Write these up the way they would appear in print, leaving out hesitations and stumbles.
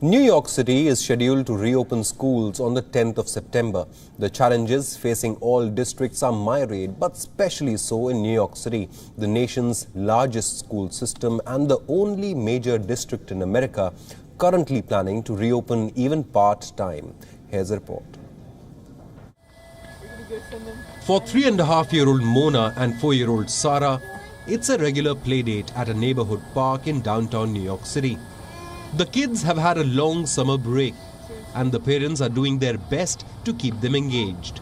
New York City is scheduled to reopen schools on the 10th of September. The challenges facing all districts are myriad, but especially so in New York City, the nation's largest school system and the only major district in America currently planning to reopen even part-time. Here's a report. For 3.5-year-old Mona and 4-year-old Sarah, it's a regular playdate at a neighborhood park in downtown New York City. The kids have had a long summer break and the parents are doing their best to keep them engaged.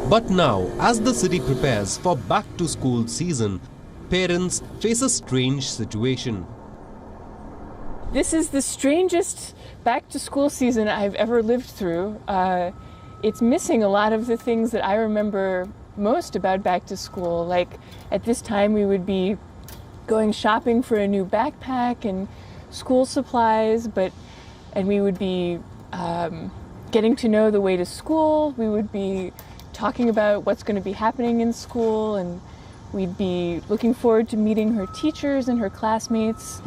But now, as the city prepares for back-to-school season, parents face a strange situation. This is the strangest back-to-school season I've ever lived through. It's missing a lot of the things that I remember most about back-to-school. Like at this time we would be going shopping for a new backpack and school supplies, and we would be getting to know the way to school. We would be talking about what's going to be happening in school, and we'd be looking forward to meeting her teachers and her classmates.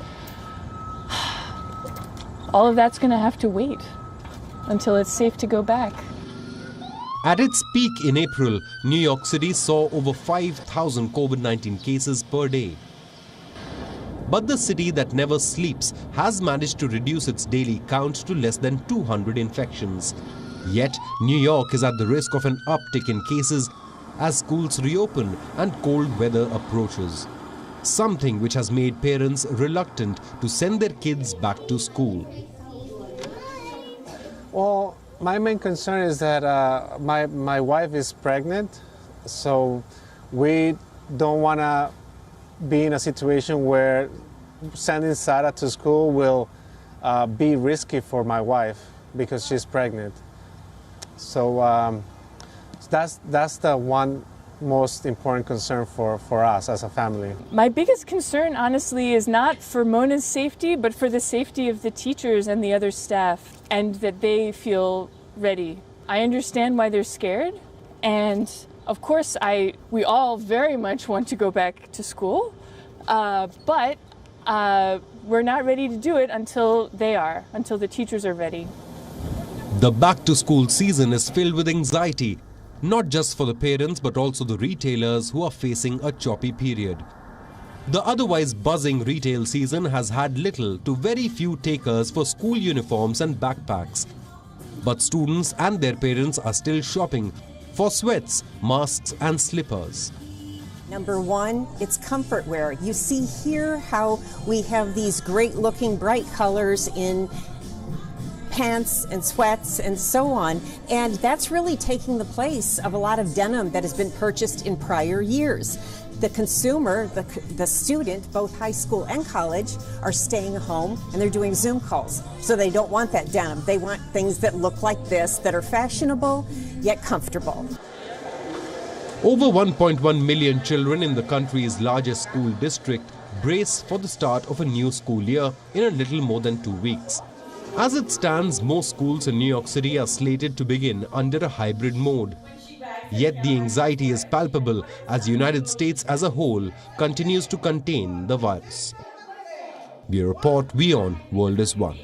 All of that's going to have to wait until it's safe to go back. At its peak in April, New York City saw over 5,000 COVID-19 cases per day. But the city that never sleeps has managed to reduce its daily count to less than 200 infections. Yet, New York is at the risk of an uptick in cases as schools reopen and cold weather approaches. Something which has made parents reluctant to send their kids back to school. Well, my main concern is that my wife is pregnant, so we don't want to be in a situation where sending Sarah to school will be risky for my wife because she's pregnant. So that's the one most important concern for us as a family. My biggest concern, honestly, is not for Mona's safety, but for the safety of the teachers and the other staff, and that they feel ready. I understand why they're scared, and of course we all very much want to go back to school, but we're not ready to do it until the teachers are ready. The back-to-school season is filled with anxiety, not just for the parents but also the retailers who are facing a choppy period. The otherwise buzzing retail season has had little to very few takers for school uniforms and backpacks. But students and their parents are still shopping for sweats, masks and slippers. Number one, it's comfort wear. You see here how we have these great looking bright colors in pants and sweats and so on, and that's really taking the place of a lot of denim that has been purchased in prior years. The consumer, the student, both high school and college, are staying home and they're doing Zoom calls. So they don't want that denim. They want things that look like this, that are fashionable yet comfortable. Over 1.1 million children in the country's largest school district brace for the start of a new school year in a little more than 2 weeks. As it stands, most schools in New York City are slated to begin under a hybrid mode. Yet the anxiety is palpable as the United States as a whole continues to contain the virus. Bureau Report, WION, World is One.